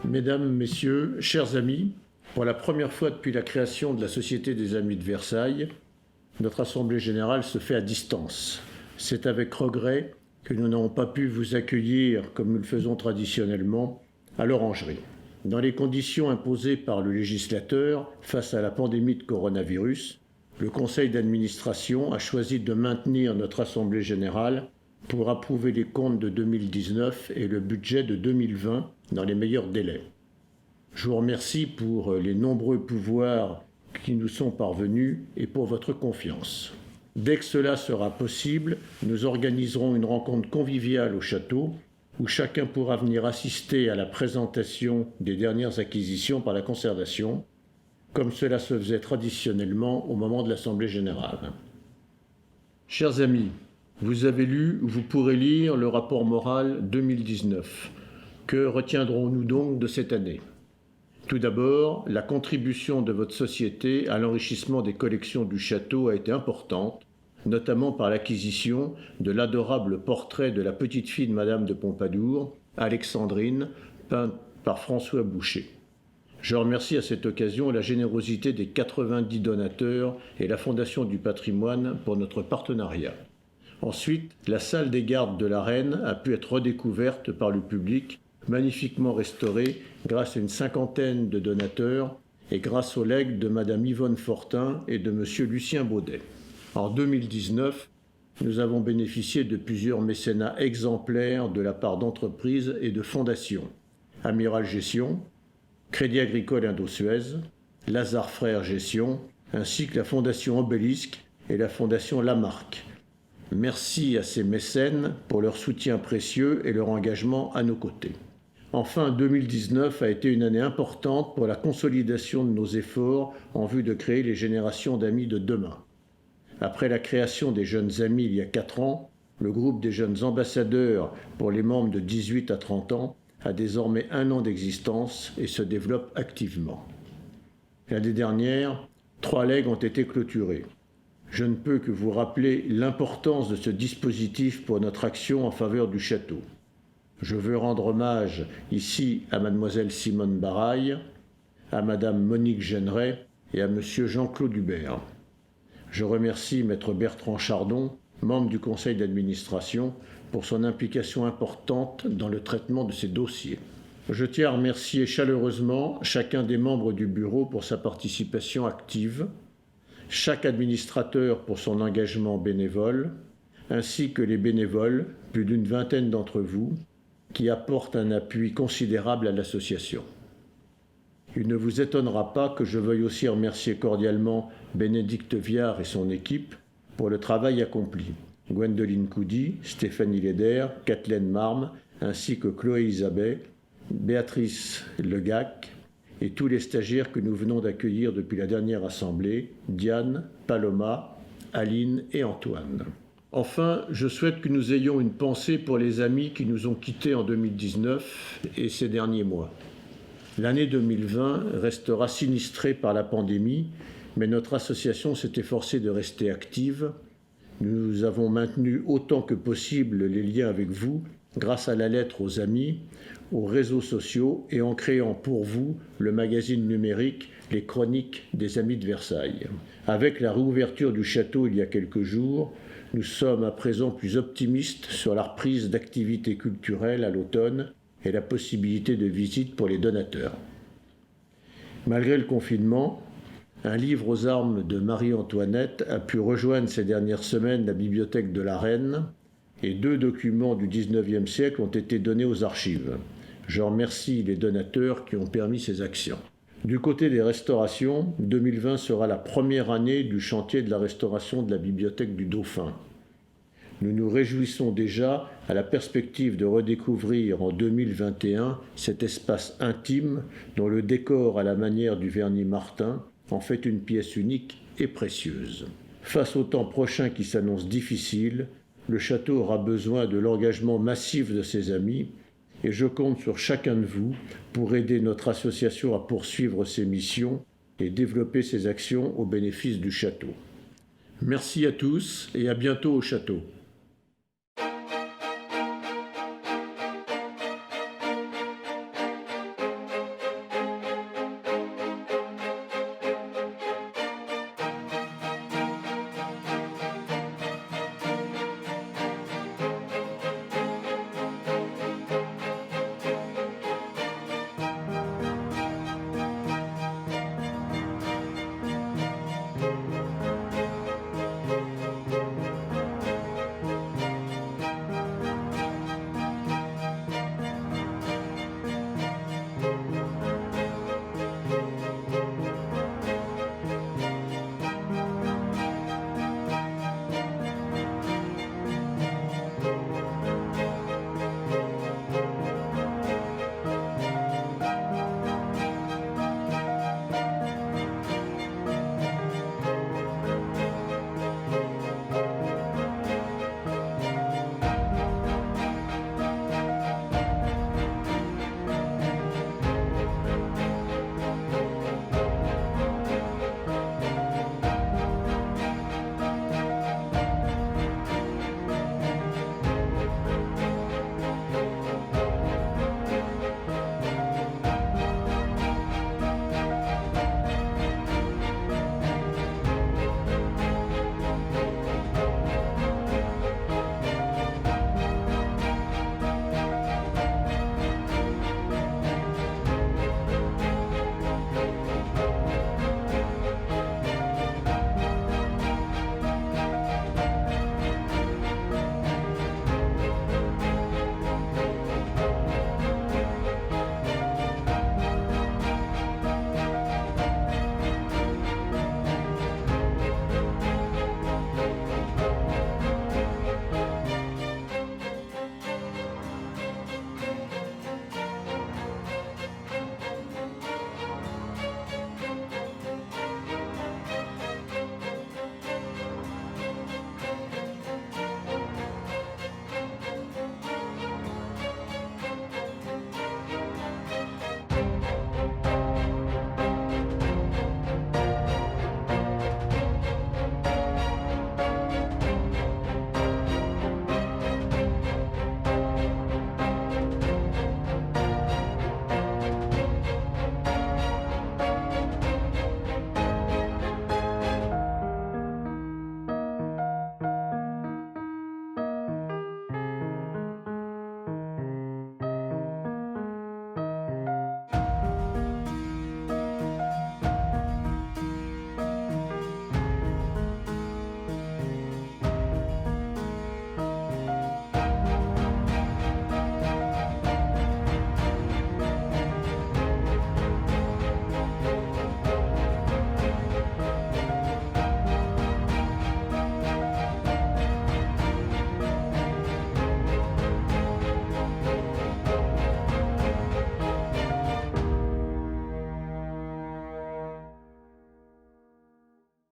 Mesdames, Messieurs, chers amis, pour la première fois depuis la création de la Société des Amis de Versailles, notre Assemblée Générale se fait à distance. C'est avec regret que nous n'avons pas pu vous accueillir comme nous le faisons traditionnellement à l'Orangerie. Dans les conditions imposées par le législateur face à la pandémie de coronavirus, le Conseil d'administration a choisi de maintenir notre Assemblée Générale pour approuver les comptes de 2019 et le budget de 2020 dans les meilleurs délais. Je vous remercie pour les nombreux pouvoirs qui nous sont parvenus et pour votre confiance. Dès que cela sera possible, nous organiserons une rencontre conviviale au château où chacun pourra venir assister à la présentation des dernières acquisitions par la conservation, comme cela se faisait traditionnellement au moment de l'Assemblée générale. Chers amis, vous avez lu ou vous pourrez lire le rapport moral 2019. Que retiendrons-nous donc de cette année ? Tout d'abord, la contribution de votre société à l'enrichissement des collections du château a été importante, notamment par l'acquisition de l'adorable portrait de la petite fille de Madame de Pompadour, Alexandrine, peinte par François Boucher. Je remercie à cette occasion la générosité des 90 donateurs et la Fondation du patrimoine pour notre partenariat. Ensuite, la salle des gardes de la Reine a pu être redécouverte par le public, magnifiquement restaurée grâce à une cinquantaine de donateurs et grâce aux legs de Madame Yvonne Fortin et de Monsieur Lucien Baudet. En 2019, nous avons bénéficié de plusieurs mécénats exemplaires de la part d'entreprises et de fondations. Amiral Gestion, Crédit Agricole Indo-Suez, Lazare Frères Gestion, ainsi que la Fondation Obélisque et la Fondation Lamarck. Merci à ces mécènes pour leur soutien précieux et leur engagement à nos côtés. Enfin, 2019 a été une année importante pour la consolidation de nos efforts en vue de créer les générations d'amis de demain. Après la création des Jeunes Amis il y a 4 ans, le groupe des Jeunes Ambassadeurs pour les membres de 18 à 30 ans a désormais 1 an d'existence et se développe activement. L'année dernière, 3 legs ont été clôturés. Je ne peux que vous rappeler l'importance de ce dispositif pour notre action en faveur du château. Je veux rendre hommage ici à Mademoiselle Simone Baraille, à Madame Monique Géneret et à Monsieur Jean-Claude Hubert. Je remercie Maître Bertrand Chardon, membre du conseil d'administration, pour son implication importante dans le traitement de ces dossiers. Je tiens à remercier chaleureusement chacun des membres du bureau pour sa participation active, chaque administrateur pour son engagement bénévole, ainsi que les bénévoles, plus d'une vingtaine d'entre vous, qui apportent un appui considérable à l'association. Il ne vous étonnera pas que je veuille aussi remercier cordialement Bénédicte Viard et son équipe pour le travail accompli. Gwendoline Coudy, Stéphanie Leder, Kathleen Marme, ainsi que Chloé Isabet, Béatrice Legac, et tous les stagiaires que nous venons d'accueillir depuis la dernière assemblée, Diane, Paloma, Aline et Antoine. Enfin, je souhaite que nous ayons une pensée pour les amis qui nous ont quittés en 2019 et ces derniers mois. L'année 2020 restera sinistrée par la pandémie, mais notre association s'est efforcée de rester active. Nous avons maintenu autant que possible les liens avec vous grâce à la lettre aux amis, aux réseaux sociaux et en créant pour vous le magazine numérique Les Chroniques des Amis de Versailles. Avec la réouverture du château il y a quelques jours, nous sommes à présent plus optimistes sur la reprise d'activités culturelles à l'automne et la possibilité de visite pour les donateurs. Malgré le confinement, un livre aux armes de Marie-Antoinette a pu rejoindre ces dernières semaines la bibliothèque de la Reine et 2 documents du XIXe siècle ont été donnés aux archives. Je remercie les donateurs qui ont permis ces actions. Du côté des restaurations, 2020 sera la première année du chantier de la restauration de la bibliothèque du Dauphin. Nous nous réjouissons déjà à la perspective de redécouvrir en 2021 cet espace intime dont le décor à la manière du Vernis Martin en fait une pièce unique et précieuse. Face au temps prochain qui s'annonce difficile, le château aura besoin de l'engagement massif de ses amis et je compte sur chacun de vous pour aider notre association à poursuivre ses missions et développer ses actions au bénéfice du château. Merci à tous et à bientôt au château.